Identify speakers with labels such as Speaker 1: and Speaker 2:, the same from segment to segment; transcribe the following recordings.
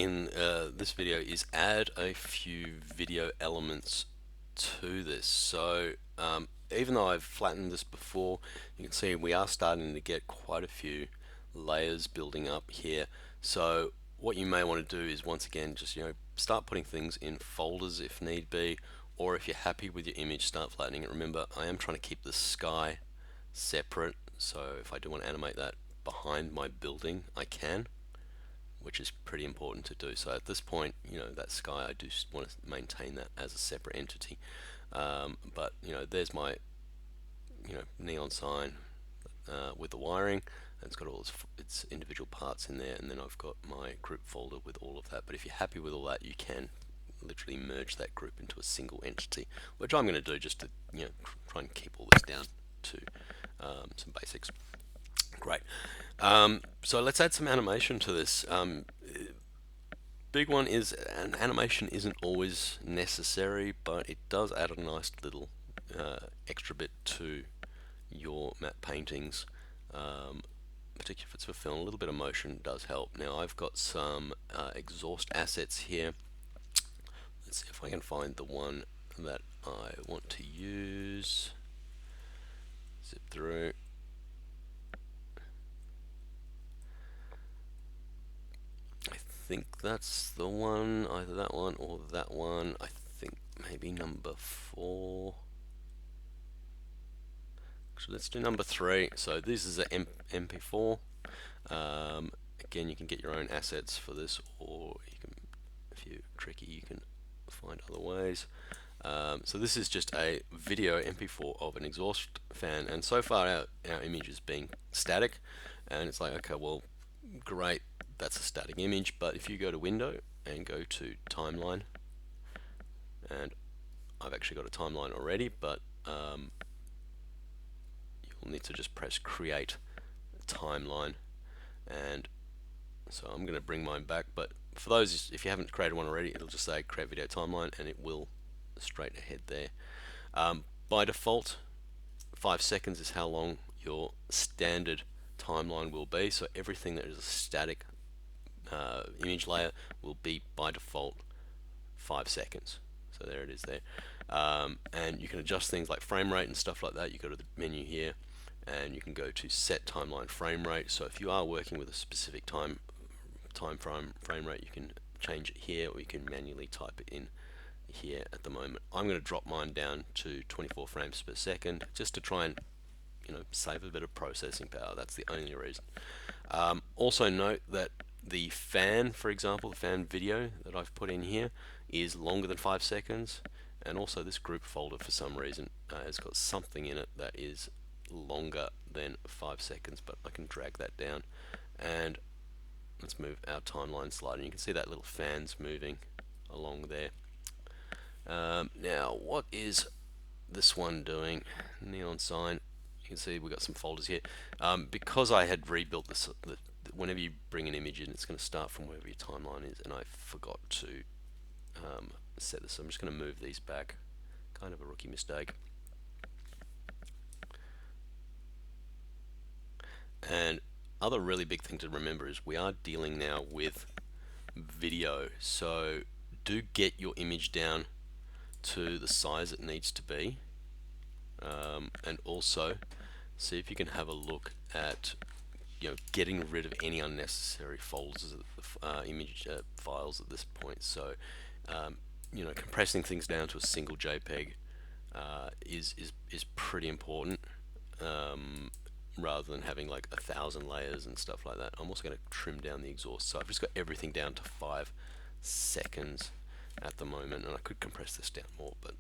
Speaker 1: in this video is add a few video elements to this. So even though I've flattened this before, you can see we are starting to get quite a few layers building up here. So what you may want to do is once again just start putting things in folders if need be, or if you're happy with your image, start flattening it. Remember, I am trying to keep the sky separate, so if I do want to animate that behind my building, I can, which is pretty important to do. So at this point, that sky, I do want to maintain that as a separate entity. But there's my neon sign with the wiring, and it's got all its individual parts in there, and then I've got my group folder with all of that. But if you're happy with all that, you can literally merge that group into a single entity, which I'm going to do just to try and keep all this down to some basics. Great. So let's add some animation to this. Big one is an animation isn't always necessary, but it does add a nice little extra bit to your matte paintings, particularly if it's for film. A little bit of motion does help. Now I've got some exhaust assets here. Let's see if I can find the one that I want to use. Zip through. I think that's the one, either that one or that one. I think maybe number 4. Actually, let's do number 3. So this is an MP4. Again, you can get your own assets for this, or you can, if you're tricky, you can find other ways. So this is just a video MP4 of an exhaust fan, and so far our image is being static, and it's like, okay, well, great, that's a static image. But if you go to Window and go to Timeline, and I've actually got a timeline already, but you'll need to just press Create Timeline, and so I'm going to bring mine back. But for those, if you haven't created one already, it'll just say Create Video Timeline, and it will straight ahead there. By default, 5 seconds is how long your standard timeline will be. So everything that is a static image layer will be by default 5 seconds. So there it is there. And you can adjust things like frame rate and stuff like that. You go to the menu here, and you can go to set timeline frame rate. So if you are working with a specific time frame rate, you can change it here, or you can manually type it in here. At the moment, I'm going to drop mine down to 24 frames per second, just to try and save a bit of processing power. That's the only reason. Also note that the fan, for example, the fan video that I've put in here is longer than 5 seconds, and also this group folder for some reason has got something in it that is longer than 5 seconds, but I can drag that down, and let's move our timeline slide, and you can see that little fan's moving along there. Now what is this one doing? Neon sign. You can see we've got some folders here. Because I had rebuilt this, whenever you bring an image in, it's going to start from wherever your timeline is, and I forgot to set this. So I'm just going to move these back. Kind of a rookie mistake. And other really big thing to remember is we are dealing now with video, so do get your image down to the size it needs to be, and also see if you can have a look at getting rid of any unnecessary folders of image files at this point. So compressing things down to a single JPEG is pretty important, rather than having like 1,000 layers and stuff like that. I'm also going to trim down the exhaust, so I've just got everything down to 5 seconds at the moment, and I could compress this down more, but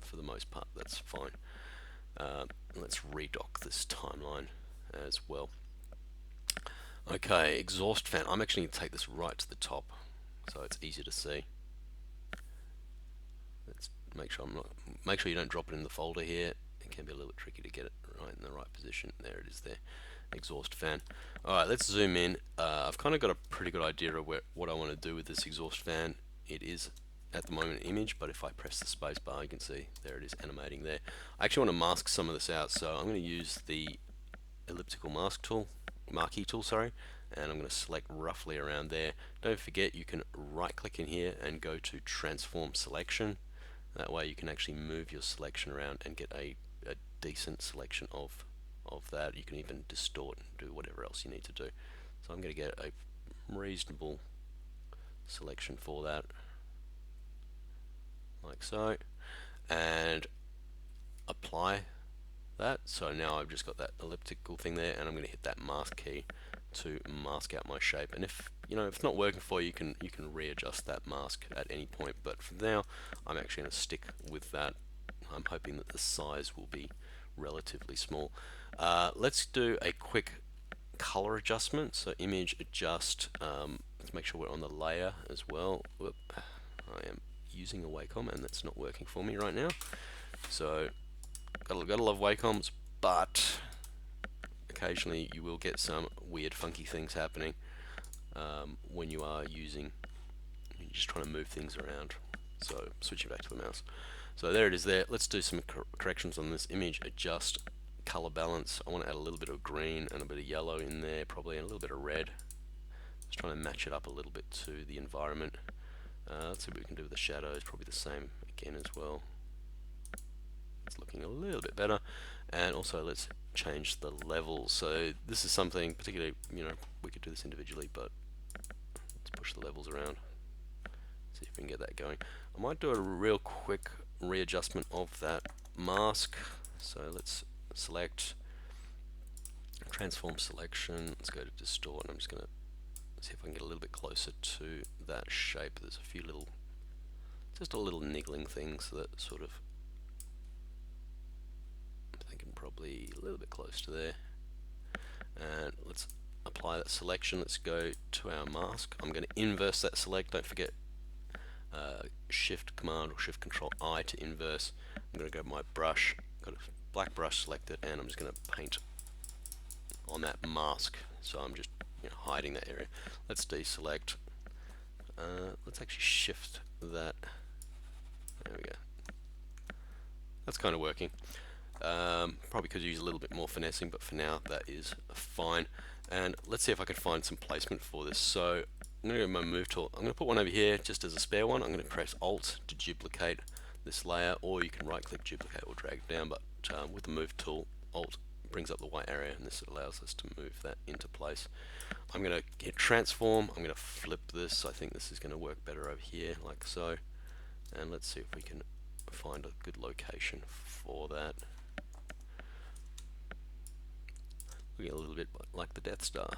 Speaker 1: for the most part that's fine. Let's redock this timeline as well. Okay, exhaust fan. I'm actually going to take this right to the top so it's easy to see. Let's make sure you don't drop it in the folder here. It can be a little bit tricky to get it right in the right position. There it is there. Exhaust fan. Alright, let's zoom in. I've kind of got a pretty good idea of what I want to do with this exhaust fan. It is at the moment an image, but if I press the space bar, you can see there it is animating there. I actually want to mask some of this out, so I'm going to use the elliptical marquee tool, sorry, and I'm going to select roughly around there. Don't forget you can right click in here and go to transform selection. That way you can actually move your selection around and get a decent selection of that. You can even distort and do whatever else you need to do. So I'm going to get a reasonable selection for that, like so, and apply that. So now I've just got that elliptical thing there, and I'm going to hit that mask key to mask out my shape. And if it's not working for you, you can readjust that mask at any point. But for now, I'm actually going to stick with that. I'm hoping that the size will be relatively small. Let's do a quick color adjustment. So image adjust. Let's make sure we're on the layer as well. Whoop. I am using a Wacom and that's not working for me right now. So gotta love Wacoms, but occasionally you will get some weird funky things happening when you're just trying to move things around. So switching back to the mouse. So there it is there. Let's do some corrections on this image. Adjust color balance. I want to add a little bit of green and a bit of yellow in there probably, and a little bit of red. Just trying to match it up a little bit to the environment. Let's see what we can do with the shadows. Probably the same again as well. It's looking a little bit better. And also let's change the levels. So this is something particularly, we could do this individually, but let's push the levels around. See if we can get that going. I might do a real quick readjustment of that mask. So let's select transform selection. Let's go to distort, and I'm just going to see if I can get a little bit closer to that shape. There's a few just a little niggling things that sort of, I'm thinking probably a little bit close to there. And let's apply that selection. Let's go to our mask. I'm going to inverse that select. Don't forget Shift Command or Shift Control I to inverse. I'm going to go my brush, got a black brush selected, and I'm just going to paint on that mask. So I'm just hiding that area. Let's deselect. Let's actually shift that. There we go. That's kind of working. Probably could use a little bit more finessing, but for now that is fine. And let's see if I can find some placement for this. So I'm going to go to my move tool. I'm going to put one over here just as a spare one. I'm going to press Alt to duplicate this layer, or you can right click duplicate or drag it down, but with the move tool, Alt brings up the white area, and this allows us to move that into place. I'm going to hit transform. I'm going to flip this. I think this is going to work better over here, like so. And let's see if we can find a good location for that. Looking a little bit like the Death Star.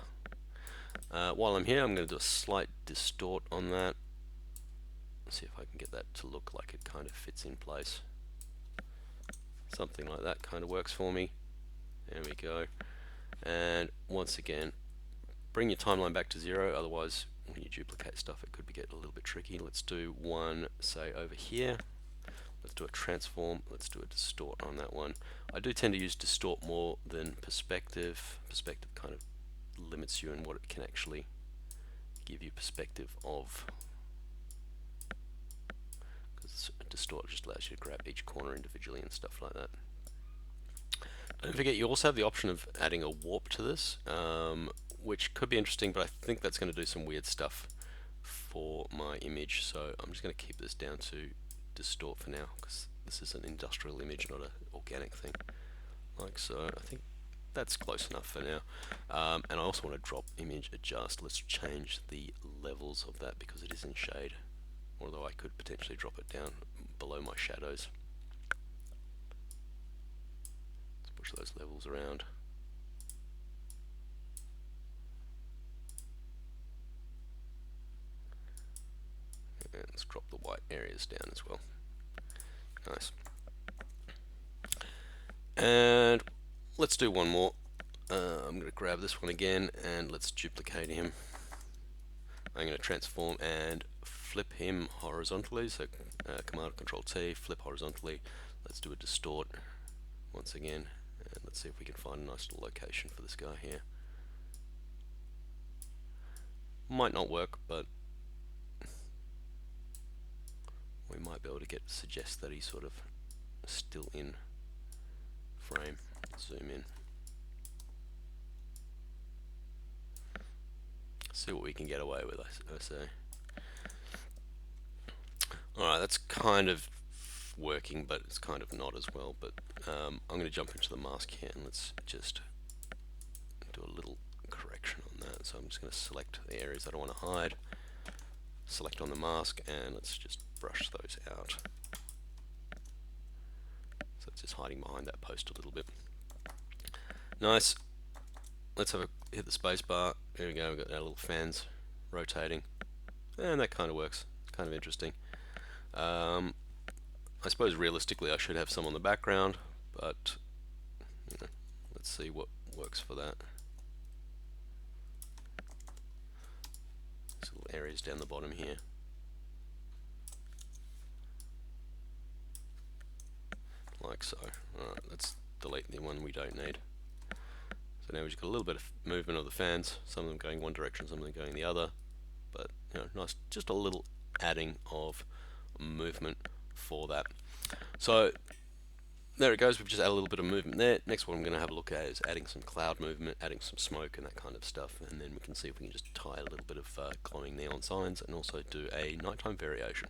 Speaker 1: While I'm here, I'm going to do a slight distort on that. See if I can get that to look like it kind of fits in place. Something like that kind of works for me. There we go. And once again, bring your timeline back to 0, otherwise when you duplicate stuff it could get a little bit tricky. Let's do one, say, over here. Let's do a transform. Let's do a distort on that one. I do tend to use distort more than perspective. Perspective kind of limits you in what it can actually give you perspective of. Because distort just allows you to grab each corner individually and stuff like that. Don't forget you also have the option of adding a warp to this, which could be interesting, but I think that's going to do some weird stuff for my image. So I'm just going to keep this down to distort for now, because this is an industrial image, not an organic thing, like so. I think that's close enough for now. And I also want to drop image adjust. Let's change the levels of that because it is in shade, although I could potentially drop it down below my shadows. Let's push those levels around. And let's drop the white areas down as well. Nice. And let's do one more. I'm going to grab this one again and let's duplicate him. I'm going to transform and flip him horizontally. So Command Control T, flip horizontally. Let's do a distort once again, and let's see if we can find a nice little location for this guy here. Might not work, but we might be able to suggest that he's sort of still in frame. Zoom in. See what we can get away with, I say. Alright, that's kind of working, but it's kind of not as well. But I'm going to jump into the mask here and let's just do a little correction on that. So I'm just going to select the areas that I want to hide, select on the mask, and let's just brush those out. So it's just hiding behind that post a little bit. Nice. Let's have a hit the space bar. There we go. We've got our little fans rotating, and that kind of works. It's kind of interesting. I suppose realistically I should have some on the background, but let's see what works for that. These little areas down the bottom here. Like so. Alright, let's delete the one we don't need. So now we've just got a little bit of movement of the fans, some of them going one direction, some of them going the other, but nice, just a little adding of movement for that. So there it goes, we've just added a little bit of movement there. Next what I'm going to have a look at is adding some cloud movement, adding some smoke and that kind of stuff, and then we can see if we can just tie a little bit of glowing neon signs and also do a nighttime variation.